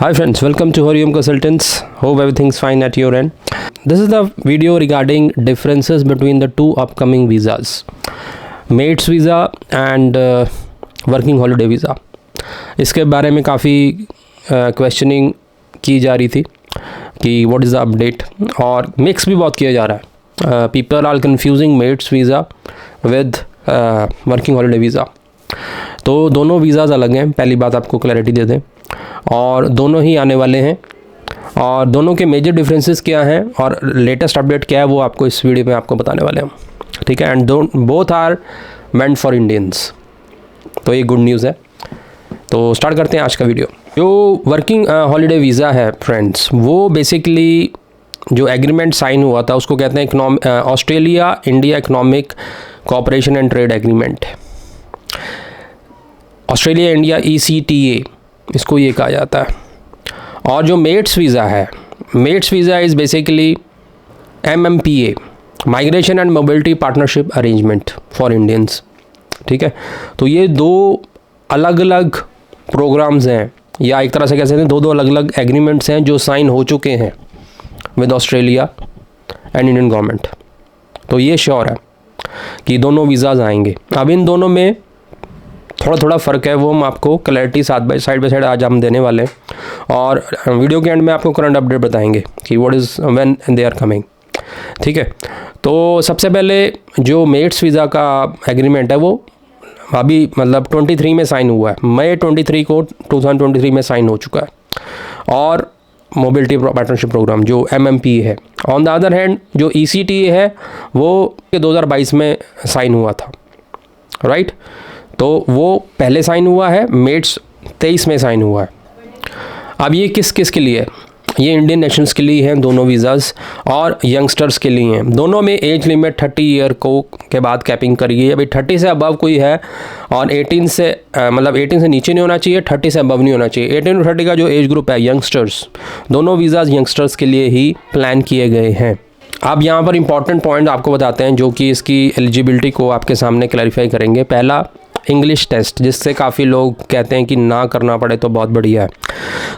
Hi friends, welcome to Horium Consultants. Hope everything's fine at your end. This is the video regarding differences between the two upcoming visas, mates visa and working holiday visa. इसके बारे में काफ़ी questioning की जा रही थी कि what is the update, और मिक्स भी बहुत किया जा रहा है. People are confusing MATES visa with working holiday visa. तो दोनों वीज़ाज़ अलग हैं, पहली बात आपको क्लैरिटी दे दें, और दोनों ही आने वाले हैं, और दोनों के मेजर डिफरेंसेस क्या हैं और लेटेस्ट अपडेट क्या है वो आपको इस वीडियो में आपको बताने वाले हैं. ठीक है, and both are meant for Indians. तो ये गुड न्यूज़ है. तो स्टार्ट करते हैं आज का वीडियो. जो वर्किंग हॉलीडे वीज़ा है फ्रेंड्स, वो बेसिकली जो एग्रीमेंट साइन हुआ था उसको कहते हैं Australia India economic cooperation and trade agreement. Australia India ECTA इसको ये कहा जाता है. और जो मेट्स वीज़ा है, MATES visa is basically MMPA, migration and mobility partnership arrangement for Indians. ठीक है, तो ये दो अलग अलग प्रोग्राम्स हैं, या एक तरह से कह सकते हैं दो अलग अलग एग्रीमेंट्स हैं जो साइन हो चुके हैं with Australia and Indian government. तो ये श्योर है कि दोनों वीज़ाज़ आएंगे. अब इन दोनों में थोड़ा फ़र्क है, वो हम आपको क्लैरिटी साइड बाय साइड आज हम देने वाले हैं, और वीडियो के एंड में आपको करंट अपडेट बताएंगे कि what is when they are coming. ठीक है, तो सबसे पहले जो मेट्स वीज़ा का एग्रीमेंट है वो अभी मतलब 23 में साइन हुआ है. मई 23 को 2023 में साइन हो चुका है. और मोबिलिटी पार्टनरशिप प्रोग्राम जो MMPA है. ऑन द अदर हैंड जो ECTA है वो 2022 में साइन हुआ था, राइट. तो वो पहले साइन हुआ है, मेट्स 23 में साइन हुआ है. अब ये किस किस के लिए है? ये इंडियन नेशनल्स के लिए हैं दोनों वीज़ाज़, और यंगस्टर्स के लिए हैं. दोनों में एज लिमिट 30 ईयर को के बाद कैपिंग करी है. अभी 30 से अबव कोई है, और 18 से मतलब 18 से नीचे नहीं होना चाहिए, 30 से अबव नहीं होना चाहिए. 18 to 30 का जो एज ग्रुप है यंगस्टर्स, दोनों वीज़ाज़ यंगस्टर्स के लिए ही प्लान किए गए हैं. अब यहाँ पर इंपॉर्टेंट पॉइंट आपको बताते हैं जो कि इसकी एलिजिबिलिटी को आपके सामने क्लैरिफाई करेंगे. पहला, इंग्लिश टेस्ट, जिससे काफ़ी लोग कहते हैं कि ना करना पड़े तो बहुत बढ़िया है.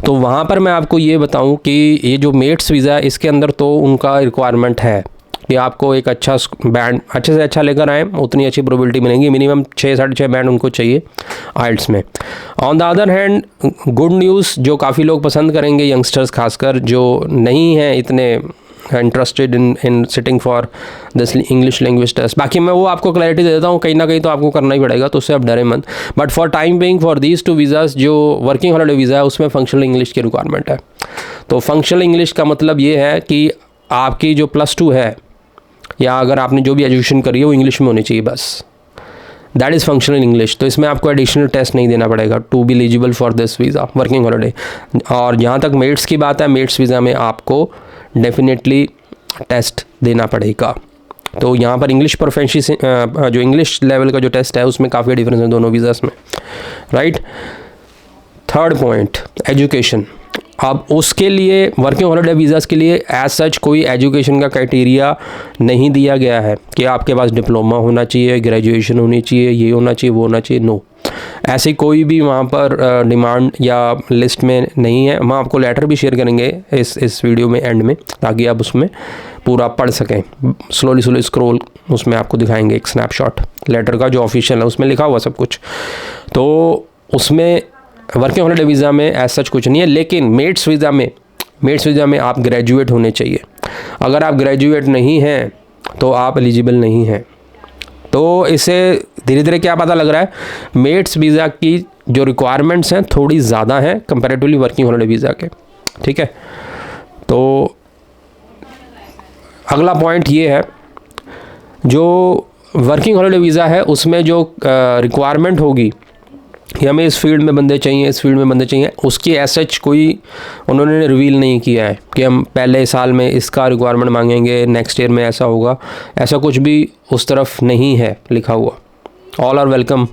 तो वहाँ पर मैं आपको ये बताऊँ कि ये जो मेट्स वीज़ा है इसके अंदर तो उनका रिक्वायरमेंट है कि आपको एक अच्छा बैंड अच्छे से अच्छा लेकर आएँ, उतनी अच्छी प्रोबेबिलिटी मिलेंगी. मिनिमम 6-6.5 बैंड उनको चाहिए आइल्स में. On the other hand good news जो काफ़ी लोग पसंद करेंगे, यंगस्टर्स खासकर जो नहीं हैं इतने interested in sitting for this English language test. बाकी मैं वो आपको क्लैरिटी दे देता हूँ, कहीं ना कहीं तो आपको करना ही पड़ेगा, तो उससे आप डरे मत. But for time being for these two visas जो वर्किंग हॉलीडे वीज़ा है उसमें फंक्शनल इंग्लिश की रिक्वायरमेंट है. तो फंक्शनल इंग्लिश का मतलब ये है कि आपकी जो +2 है, या अगर आपने जो भी एजुकेशन करी है वो इंग्लिश में होनी चाहिए बस. That is functional English. तो इसमें आपको एडिशनल टेस्ट नहीं देना पड़ेगा to be eligible for this visa working holiday. और जहाँ तक मेट्स की बात है, मेट्स वीज़ा में आपको डेफिनेटली टेस्ट देना पड़ेगा. तो यहाँ पर इंग्लिश प्रोफेंसी से जो इंग्लिश लेवल का जो टेस्ट है उसमें काफ़ी डिफरेंस है दोनों वीज़ास में, राइट. Third point, education. अब उसके लिए वर्किंग हॉलीडे वीज़ास के लिए एज सच कोई एजुकेशन का क्राइटेरिया नहीं दिया गया है कि आपके पास डिप्लोमा होना चाहिए, ग्रेजुएशन होनी चाहिए, ये होना चाहिए, वो होना चाहिए. नो, ऐसी कोई भी वहाँ पर डिमांड या लिस्ट में नहीं है. हम आपको लेटर भी शेयर करेंगे इस वीडियो में एंड में, ताकि आप उसमें पूरा पढ़ सकें. स्लोली स्क्रॉल उसमें आपको दिखाएंगे एक स्नैपशॉट लेटर का जो ऑफिशियल है, उसमें लिखा हुआ सब कुछ. तो उसमें वर्किंग हॉलीडे वीज़ा में ऐसा सच कुछ नहीं है. लेकिन मेट्स वीज़ा में आप ग्रेजुएट होने चाहिए. अगर आप ग्रेजुएट नहीं हैं तो आप एलिजिबल नहीं हैं. तो इससे धीरे धीरे क्या पता लग रहा है, मेट्स वीज़ा की जो रिक्वायरमेंट्स हैं थोड़ी ज़्यादा हैं कंपैरेटिवली वर्किंग हॉलीडे वीज़ा के. ठीक है, तो अगला पॉइंट ये है, जो वर्किंग हॉलीडे वीज़ा है उसमें जो रिक्वायरमेंट होगी कि हमें इस फील्ड में बंदे चाहिए, उसकी एज सच कोई उन्होंने रिवील नहीं किया है कि हम पहले साल में इसका रिक्वायरमेंट मांगेंगे, नेक्स्ट ईयर में ऐसा होगा. ऐसा कुछ भी उस तरफ नहीं है लिखा हुआ. ऑल आर वेलकम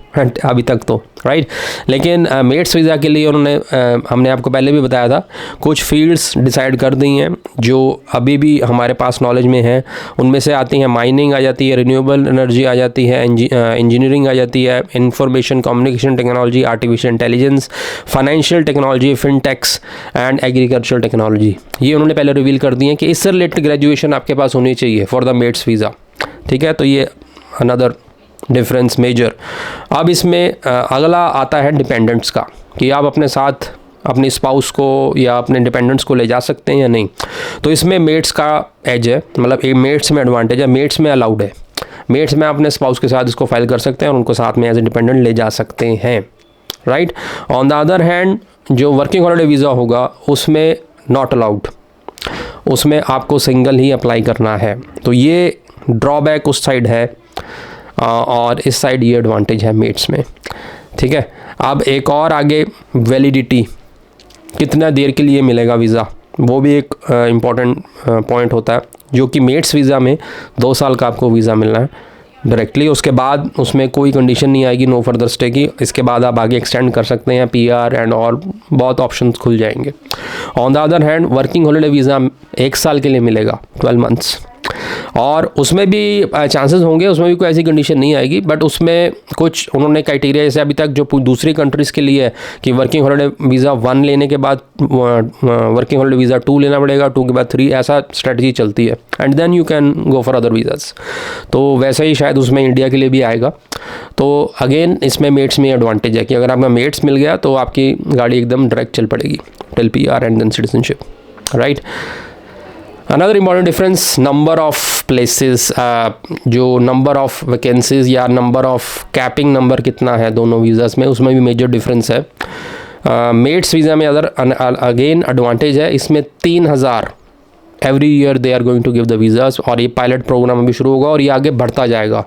अभी तक तो, राइट। लेकिन मेट्स वीज़ा के लिए उन्होंने हमने आपको पहले भी बताया था कुछ फील्ड्स डिसाइड कर दी हैं जो अभी भी हमारे पास नॉलेज में है। उनमें से आती हैं माइनिंग आ जाती है, रिन्यूएबल एनर्जी आ जाती है, इंजीनियरिंग आ जाती है, information communication technology, artificial intelligence, financial technology, फिनटेक्स and agricultural technology. ये उन्होंने पहले रिवील कर दी हैं कि इससे रिलेटेड ग्रेजुएशन आपके पास होनी चाहिए फॉर द मेट्स वीज़ा, ठीक है। तो ये अनदर डिफरेंस मेजर। अब इसमें अगला आता है डिपेंडेंट्स का, कि आप अपने साथ अपनी स्पाउस को या अपने डिपेंडेंट्स को ले जा सकते हैं या नहीं। तो इसमें मेट्स का एज है, मतलब एक मेट्स में एडवांटेज है, मेट्स में अलाउड है। मेट्स में अपने स्पाउस के साथ इसको फाइल कर सकते हैं और उनको साथ में एज ए डिपेंडेंट ले जा सकते हैं, right. On the other hand जो वर्किंग हॉलिडे वीज़ा होगा उसमें नॉट अलाउड, उसमें आपको सिंगल ही अप्लाई करना है। तो ये ड्रॉबैक उस साइड है और इस साइड ये एडवांटेज है मेट्स में, ठीक है। अब एक और आगे वैलिडिटी, कितना देर के लिए मिलेगा वीज़ा, वो भी एक इम्पॉर्टेंट पॉइंट होता है, जो कि मेट्स वीज़ा में 2 साल का आपको वीज़ा मिलना है डायरेक्टली। उसके बाद उसमें कोई कंडीशन नहीं आएगी नो फर्दर स्टे की। इसके बाद आप आगे एक्सटेंड कर सकते हैं PR एंड और बहुत ऑप्शंस खुल जाएंगे। On the other hand working holiday visa 1 साल के लिए मिलेगा, 12 मंथ्स, और उसमें भी चांसेस होंगे, उसमें भी कोई ऐसी कंडीशन नहीं आएगी, बट उसमें कुछ उन्होंने क्राइटेरिया जैसे अभी तक जो दूसरी कंट्रीज़ के लिए है कि वर्किंग हॉलिडे वीज़ा 1 लेने के बाद वर्किंग हॉलिडे वीज़ा 2 लेना पड़ेगा, 2 के बाद 3, ऐसा स्ट्रेटजी चलती है and then you can go for other visas. तो वैसे ही शायद उसमें इंडिया के लिए भी आएगा। तो अगेन इसमें मेट्स में एडवांटेज है कि अगर आपका मेट्स मिल गया तो आपकी गाड़ी एकदम डायरेक्ट चल पड़ेगी till PR and then citizenship, right. Another important difference number of places, जो नंबर ऑफ वैकेंसीज या नंबर ऑफ कैपिंग नंबर कितना है दोनों वीज़ास में, उसमें भी मेजर डिफरेंस है। मेट्स वीज़ा में अगेन एडवांटेज है, इसमें 3000 every year they are going to give the visas, और ये पायलट प्रोग्राम अभी शुरू होगा और ये आगे बढ़ता जाएगा।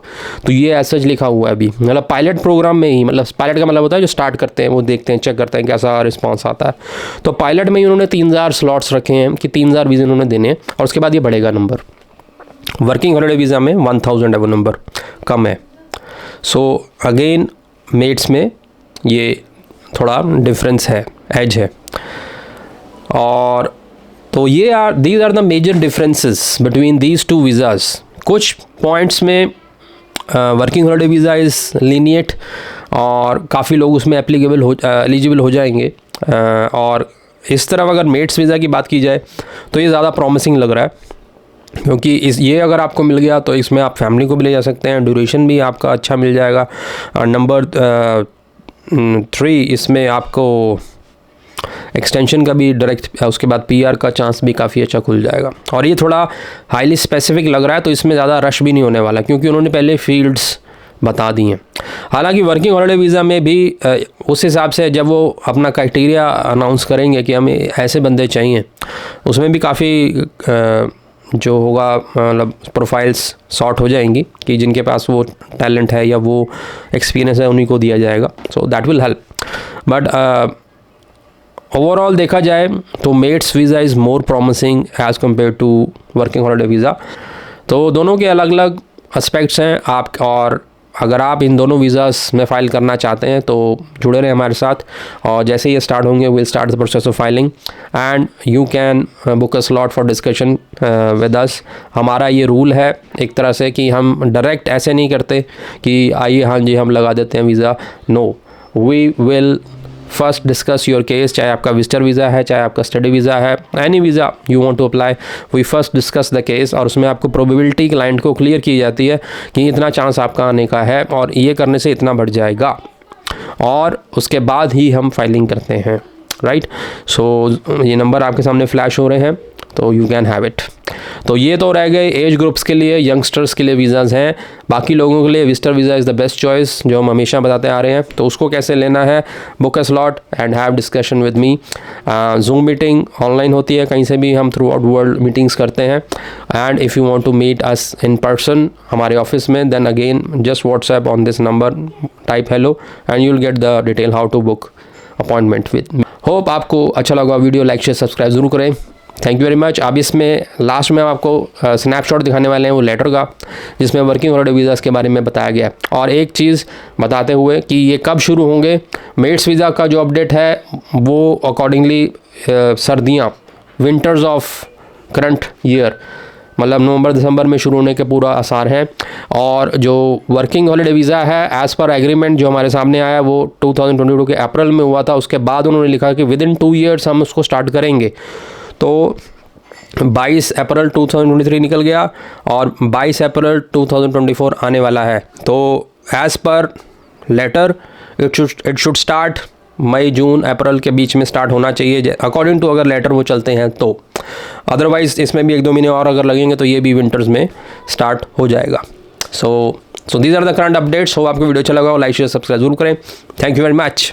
तो ये ऐसा लिखा हुआ है अभी, मतलब पायलट प्रोग्राम में ही, मतलब पायलट का मतलब होता है जो स्टार्ट करते हैं वो देखते हैं, चेक करते हैं कैसा रिस्पांस आता है। तो पायलट में ही उन्होंने 3000 स्लॉट्स रखे हैं कि 3000 वीज़े उन्होंने देने हैं, और उसके बाद ये बढ़ेगा नंबर। वर्किंग हॉलिडे वीज़ा में 1000 है वो नंबर, कम है। सो अगेन मेट्स में ये थोड़ा डिफरेंस है, एज है। और तो ये these are the major differences between these 2 visas. कुछ पॉइंट्स में working holiday visa is lenient और काफ़ी लोग उसमें एलिजिबल हो जाएंगे, और इस तरफ अगर मेट्स वीज़ा की बात की जाए तो ये ज़्यादा प्रॉमिसिंग लग रहा है, क्योंकि ये अगर आपको मिल गया तो इसमें आप फैमिली को भी ले जा सकते हैं, ड्यूरेशन भी आपका अच्छा मिल जाएगा। नंबर 3 इसमें आपको एक्सटेंशन का भी डायरेक्ट, उसके बाद PR का चांस भी काफ़ी अच्छा खुल जाएगा। और ये थोड़ा हाईली स्पेसिफिक लग रहा है, तो इसमें ज़्यादा रश भी नहीं होने वाला, क्योंकि उन्होंने पहले फील्ड्स बता दी हैं। हालांकि वर्किंग हॉलिडे वीज़ा में भी उस हिसाब से जब वो अपना क्राइटेरिया अनाउंस करेंगे कि हमें ऐसे बंदे चाहिए, उसमें भी काफ़ी जो होगा मतलब प्रोफाइल्स सॉर्ट हो जाएंगी कि जिनके पास वो टैलेंट है या वो एक्सपीरियंस है उन्हीं को दिया जाएगा। So that will help. But overall देखा जाए तो MATES visa is more promising as compare to working holiday visa. तो दोनों के अलग अलग एस्पेक्ट्स हैं आप, और अगर आप इन दोनों वीज़ास में फ़ाइल करना चाहते हैं तो जुड़े रहें हमारे साथ, और जैसे ही ये स्टार्ट होंगे will start the process of filing and you can book a slot for discussion with us. हमारा ये रूल है एक तरह से कि हम डायरेक्ट ऐसे नहीं करते कि आइए हाँ जी हम लगा देते हैं visa. No, we will first discuss your case, चाहे आपका विजिटर वीज़ा है, चाहे आपका स्टडी वीज़ा है, any visa you want to apply, we first discuss the case, और उसमें आपको प्रोबेबिलिटी क्लाइंट को क्लियर की जाती है कि इतना चांस आपका आने का है और ये करने से इतना बढ़ जाएगा, और उसके बाद ही हम फाइलिंग करते हैं, राइट। सो ये नंबर आपके सामने फ्लैश हो रहे हैं, तो यू कैन हैव इट। तो ये तो रह गए एज ग्रुप्स के लिए, यंगस्टर्स के लिए वीज़ाज़ हैं। बाकी लोगों के लिए visitor visa is the best choice, जो हम हमेशा बताते आ रहे हैं। तो उसको कैसे लेना है, book a slot and have discussion with me. Zoom meeting online होती है, कहीं से भी हम थ्रू आउट वर्ल्ड मीटिंग्स करते हैं। And if you want to meet us in person हमारे ऑफिस में, then again just WhatsApp on this number, type hello and you will get the detail how to book appointment with me. Hope आपको अच्छा लगा video, like share subscribe ज़रूर करें। Thank you very much. अब इसमें last में आपको snapshot दिखाने वाले हैं वो लेटर का, जिसमें वर्किंग हॉलिडे वीज़ाज़ के बारे में बताया गया है। और एक चीज़ बताते हुए कि ये कब शुरू होंगे, मेट्स वीज़ा का जो अपडेट है वो अकॉर्डिंगली सर्दियाँ, विंटर्स ऑफ करंट ईयर, मतलब नवंबर दिसंबर में शुरू होने के पूरा आसार है। और जो वर्किंग हॉलिडे वीज़ा है एज़ पर एग्रीमेंट जो हमारे सामने आया वो 2022 के अप्रैल में हुआ था। उसके बाद उन्होंने लिखा कि विद इन 2 ईयर्स हम उसको स्टार्ट करेंगे। तो 22 अप्रैल 2023 निकल गया और 22 अप्रैल 2024 आने वाला है। तो as per letter it should start May June April के बीच में स्टार्ट होना चाहिए अकॉर्डिंग टू, अगर लेटर वो चलते हैं तो। अदरवाइज़ इसमें भी 1-2 महीने और अगर लगेंगे तो ये भी विंटर्स में स्टार्ट हो जाएगा। So these are the current updates. हो आपको वीडियो अच्छा लगा हो, लाइक शेयर सब्सक्राइब जरूर करें। Thank you very much.